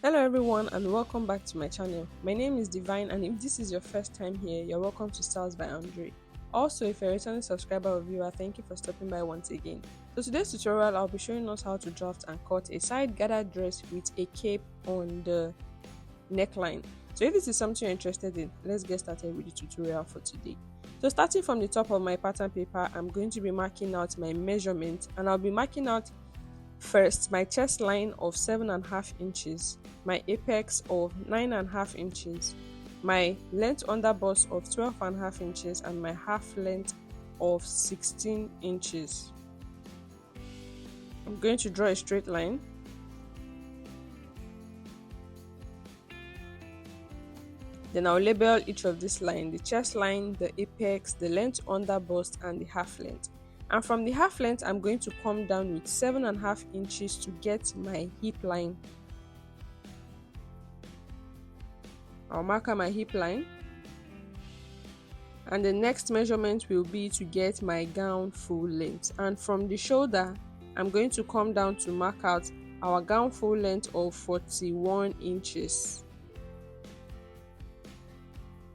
Hello everyone and welcome back to my channel. My name is Divine and if this is your first time here, you're welcome to Styles by Andre. Also, if you're a returning subscriber or viewer, thank you for stopping by once again. So today's tutorial, I'll be showing us how to draft and cut a side gathered dress with a cape on the neckline. So if this is something you're interested in, let's get started with the tutorial for today. So starting from the top of my pattern paper, I'm going to be marking out my measurement and I'll be marking out first my chest line of 7.5 inches, my apex of 9.5 inches, my length under bust of 12.5 inches, and my half length of 16 inches. I'm going to draw a straight line. Then I'll label each of this line: the chest line, the apex, the length under bust, and the half length. And from the half length, I'm going to come down with 7.5 inches to get my hip line. I'll mark out my hip line. And the next measurement will be to get my gown full length. And from the shoulder, I'm going to come down to mark out our gown full length of 41 inches.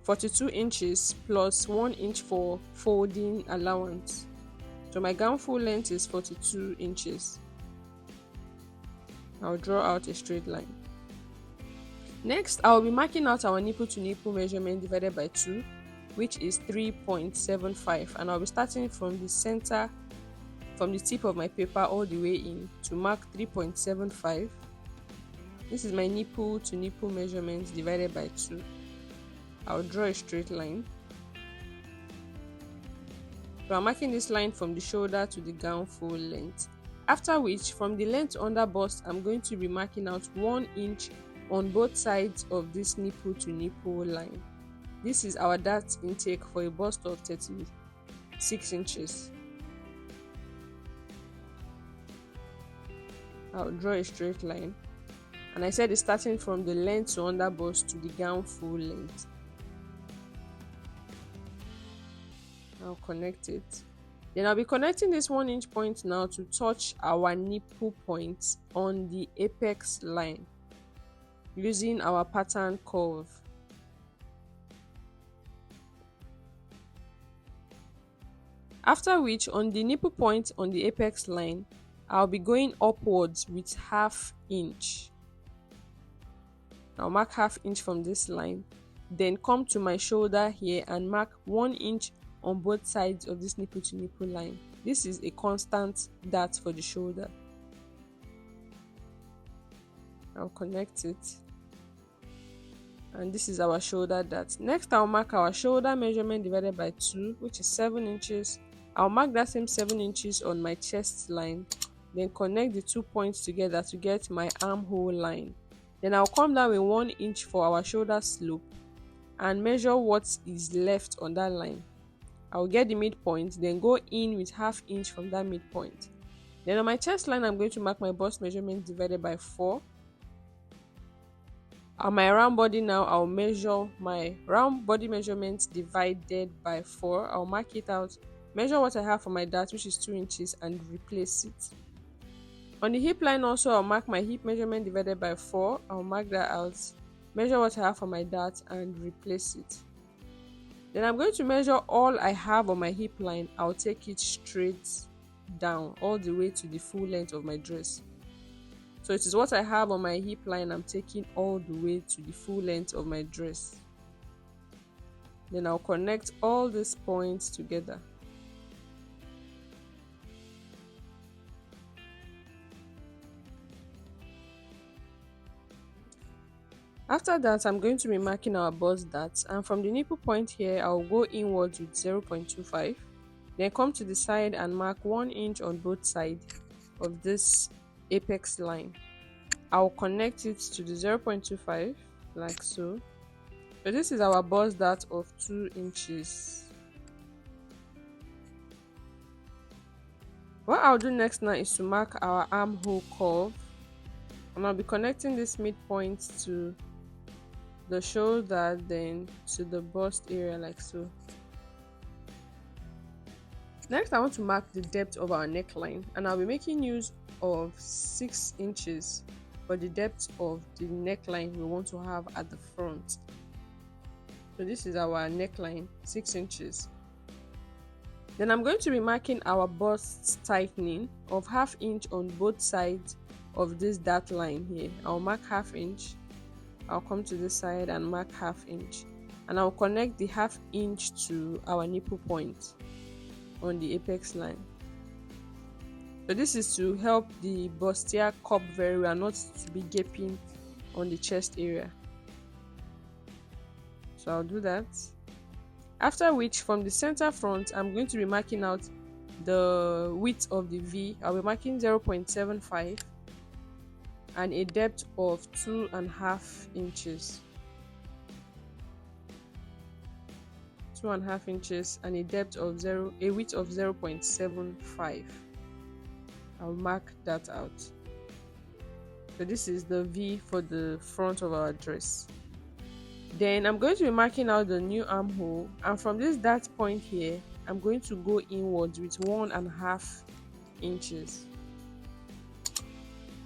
42 inches plus 1 inch for folding allowance. So my gown full length is 42 inches. I'll draw out a straight line. Next, I'll be marking out our nipple to nipple measurement divided by 2, which is 3.75, and I'll be starting from the center, from the tip of my paper all the way in to mark 3.75. This is my nipple to nipple measurement divided by 2. I'll draw a straight line. So I'm marking this line from the shoulder to the gown full length. After which, from the length under bust, I'm going to be marking out 1 inch on both sides of this nipple to nipple line. This is our dart intake for a bust of 36 inches. I'll draw a straight line. And I said it's starting from the length to under bust to the gown full length. I'll connect it. Then I'll be connecting this 1 inch point now to touch our nipple point on the apex line using our pattern curve. After which, on the nipple point on the apex line, I'll be going upwards with ½ inch. I'll mark ½ inch from this line, then come to my shoulder here and mark 1 inch on both sides of this nipple to nipple line. This is a constant dart for the shoulder. I'll connect it. And this is our shoulder dart. Next, I'll mark our shoulder measurement divided by 2, which is 7 inches. I'll mark that same 7 inches on my chest line, then connect the 2 points together to get my armhole line. Then I'll come down with 1 inch for our shoulder slope and measure what is left on that line. I'll get the midpoint, then go in with ½ inch from that midpoint. Then on my chest line, I'm going to mark my bust measurement divided by 4. On my round body now, I'll measure my round body measurement divided by 4. I'll mark it out, measure what I have for my dart, which is 2 inches, and replace it. On the hip line also, I'll mark my hip measurement divided by 4. I'll mark that out, measure what I have for my dart, and replace it. Then I'm going to measure all I have on my hip line. I'll take it straight down all the way to the full length of my dress. So it is what I have on my hip line I'm taking all the way to the full length of my dress. Then I'll connect all these points together. After that, I'm going to be marking our bust darts, and from the nipple point here, I'll go inwards with 0.25, then come to the side and mark 1 inch on both sides of this apex line. I'll connect it to the 0.25 like so. So this is our bust dart of 2 inches. What I'll do next now is to mark our armhole curve, and I'll be connecting this midpoint to the shoulder, then to the bust area like so. Next, I want to mark the depth of our neckline, and I'll be making use of 6 inches for the depth of the neckline we want to have at the front. So this is our neckline, 6 inches. Then I'm going to be marking our bust tightening of 1/2 inch on both sides of this dart line here. I'll mark 1/2 inch. I'll come to this side and mark 1/2 inch, and I'll connect the 1/2 inch to our nipple point on the apex line. So this is to help the bustier cup very well, not to be gaping on the chest area. So I'll do that. After which, from the center front, I'm going to be marking out the width of the V. I'll be marking 0.75 and a depth of 2.5 inches. 2.5 inches and a width of 0.75. I'll mark that out. So this is the V for the front of our dress. Then I'm going to be marking out the new armhole, and from this dart point here, I'm going to go inwards with 1.5 inches.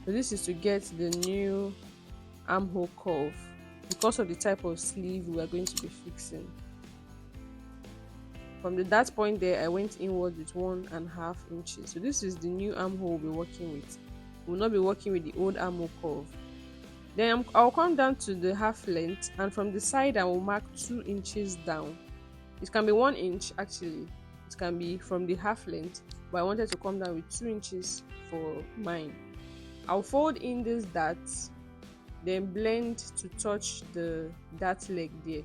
So this is to get the new armhole curve because of the type of sleeve we are going to be fixing. From the dart point there, I went inward with 1.5 inches. So this is the new armhole we'll be working with. We'll not be working with the old armhole curve. Then I'll come down to the 1/2 length, and from the side I will mark 2 inches down. It can be 1 inch actually. It can be from the 1/2 length, but I wanted to come down with 2 inches for mine. I'll fold in this dart, then blend to touch the dart leg there.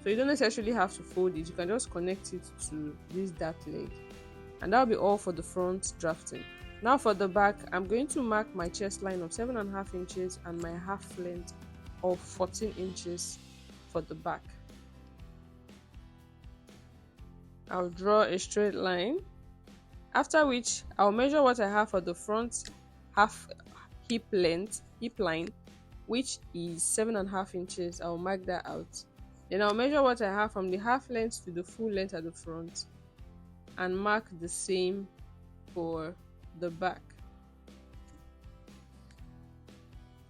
So you don't necessarily have to fold it, you can just connect it to this dart leg, and that'll be all for the front drafting. Now for the back, I'm going to mark my chest line of 7.5 inches and my 1/2 length of 14 inches for the back. I'll draw a straight line, after which I'll measure what I have for the front hip line, which is 7.5 inches. I'll mark that out. Then I'll measure what I have from the 1/2 length to the full length at the front and mark the same for the back.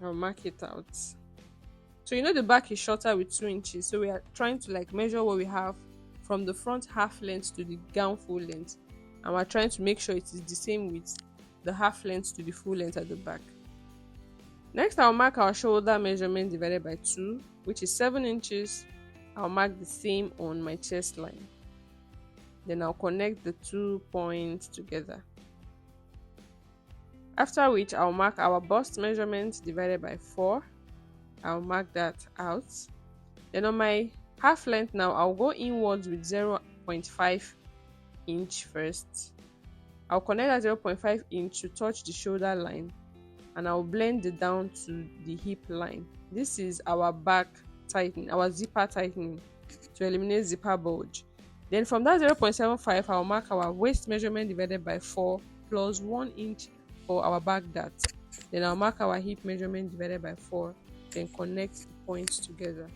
I'll mark it out. So you know the back is shorter with 2 inches, so we are trying to measure what we have from the front 1/2 length to the gown full length, and we're trying to make sure it is the same with the 1/2 length to the full length at the back. Next, I'll mark our shoulder measurement divided by 2, which is 7 inches. I'll mark the same on my chest line. Then I'll connect the 2 points together. After which, I'll mark our bust measurement divided by 4. I'll mark that out. Then on my 1/2 length now, I'll go inwards with 0.5 inch first. I'll connect that 0.5 inch to touch the shoulder line, and I'll blend it down to the hip line. This is our back tightening, our zipper tightening to eliminate zipper bulge. Then from that 0.75, I'll mark our waist measurement divided by 4 plus 1 inch for our back dart. Then I'll mark our hip measurement divided by 4, then connect the points together.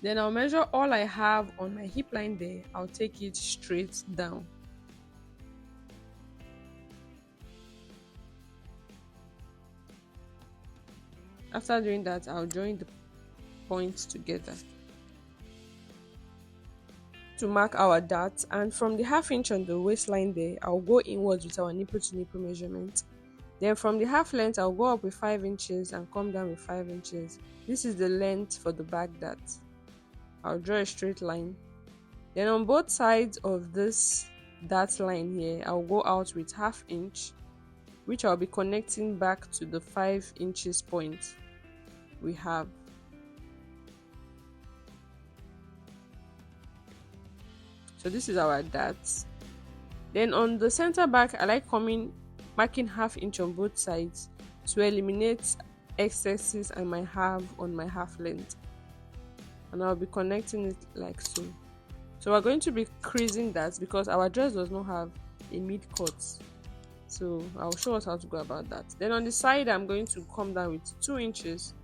Then I'll measure all I have on my hip line there. I'll take it straight down. After doing that, I'll join the points together to mark our dart, and from the 1/2 inch on the waistline there, I'll go inwards with our nipple to nipple measurement. Then from the 1/2 length, I'll go up with 5 inches and come down with 5 inches. This is the length for the back dart. I'll draw a straight line. Then on both sides of this dart line here, I'll go out with 1/2 inch, which I'll be connecting back to the 5 inches point we have. So this is our darts. Then on the center back, I like marking 1/2 inch on both sides to eliminate excesses I might have on my 1/2 length, and I'll be connecting it like so. So we're going to be creasing that because our dress does not have a mid cut, so I'll show us how to go about that. Then on the side, I'm going to come down with 2 inches,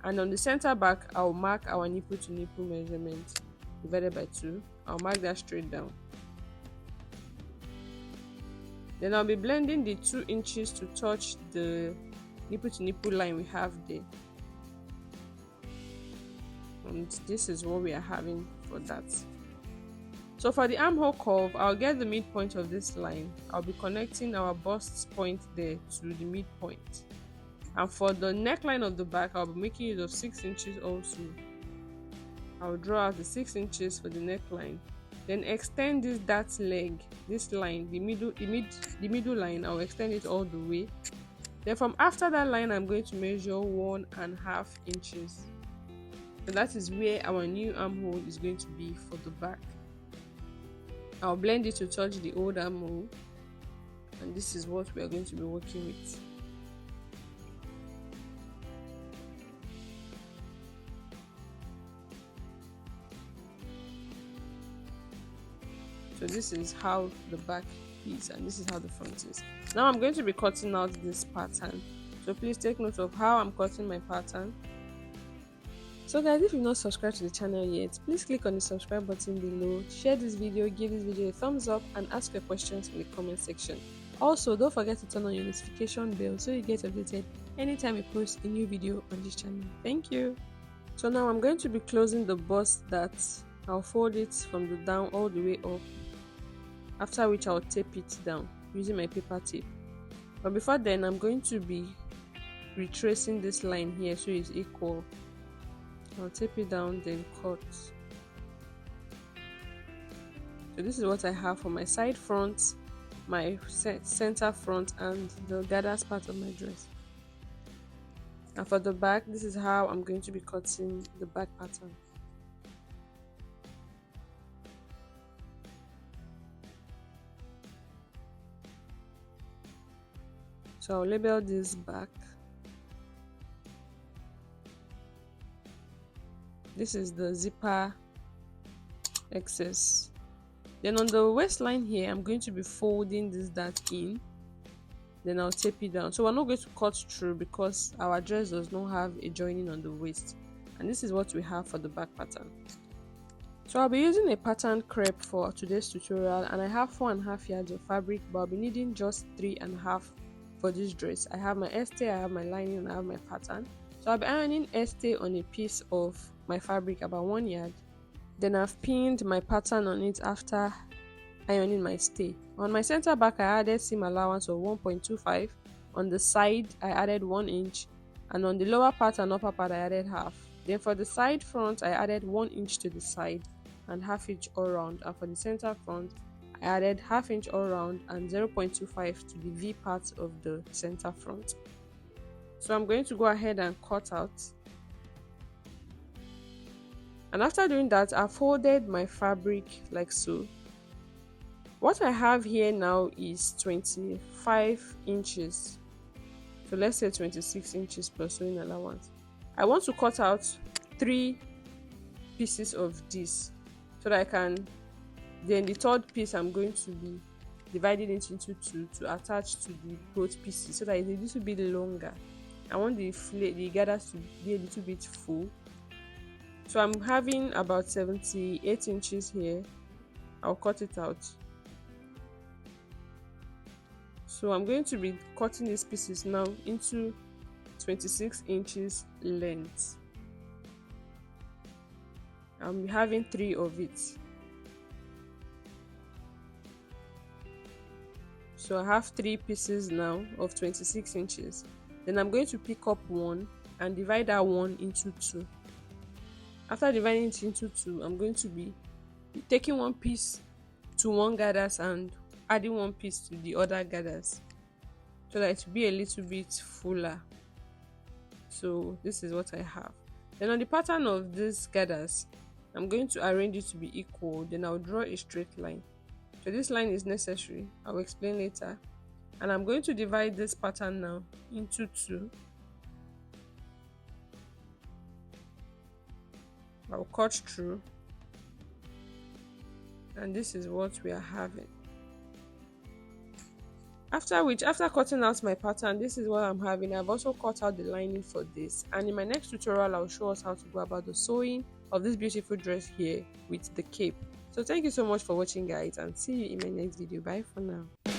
and on the center back, I'll mark our nipple to nipple measurement divided by 2. I'll mark that straight down. Then I'll be blending the 2 inches to touch the nipple to nipple line we have there. And this is what we are having for that. So for the armhole curve, I'll get the midpoint of this line. I'll be connecting our bust point there to the midpoint. And for the neckline of the back, I'll be making use of 6 inches also. I'll draw out the 6 inches for the neckline. Then extend this dart leg, this line, the middle line, I'll extend it all the way. Then from after that line, I'm going to measure 1.5 inches. So that is where our new armhole is going to be for the back. I'll blend it to touch the old armhole, and this is what we are going to be working with. So this is how the back is, and this is how the front is. Now I'm going to be cutting out this pattern, so please take note of how I'm cutting my pattern. So guys, if you've not subscribed to the channel yet, please click on the subscribe button below, share this video, give this video a thumbs up, and ask your questions in the comment section. Also, don't forget to turn on your notification bell so you get updated anytime we post a new video on this channel. Thank you. So now I'm going to be closing the bust that I'll fold it from the down all the way up, after which I'll tape it down using my paper tape. But before then, I'm going to be retracing this line here so it's equal. I'll tape it down, then cut. So this is what I have for my side front, my center front, and the gathers part of my dress. And for the back, this is how I'm going to be cutting the back pattern. So I'll label this back. This is the zipper excess. Then on the waistline here, I'm going to be folding this dart in. Then I'll tape it down. So we're not going to cut through because our dress does not have a joining on the waist. And this is what we have for the back pattern. So I'll be using a pattern crepe for today's tutorial, and I have 4.5 yards of fabric, but I'll be needing just 3.5 for this dress. I have my estée, I have my lining, and I have my pattern. So I'll be ironing estée on a piece of my fabric about 1 yard. Then I've pinned my pattern on it after ironing my stay. On my center back, I added seam allowance of 1.25. On the side, I added 1 inch, and on the lower part and upper part, I added half. Then for the side front, I added 1 inch to the side and ½ inch all round, and for the center front, I added ½ inch all round and 0.25 to the V part of the center front. So I'm going to go ahead and cut out. And after doing that, I folded my fabric like so. What I have here now is 25 inches. So let's say 26 inches plus sewing allowance. I want to cut out 3 pieces of this so that I can, then the third piece I'm going to be dividing it into 2 to attach to the both pieces so that it's a little bit longer. I want the gathers to be a little bit full. So I'm having about 78 inches here. I'll cut it out. So I'm going to be cutting these pieces now into 26 inches length. I'm having 3 of it. So I have 3 pieces now of 26 inches. Then I'm going to pick up 1 and divide that 1 into 2. After dividing it into 2, I'm going to be taking 1 piece to one gathers and adding 1 piece to the other gathers so that it will be a little bit fuller. So this is what I have. Then on the pattern of these gathers, I'm going to arrange it to be equal. Then I'll draw a straight line. So this line is necessary. I'll explain later. And I'm going to divide this pattern now into 2. I'll cut through, and this is what we are having. After cutting out my pattern, this is what I'm having. I've also cut out the lining for this, and in my next tutorial I'll show us how to go about the sewing of this beautiful dress here with the cape. So thank you so much for watching, guys, and see you in my next video. Bye for now.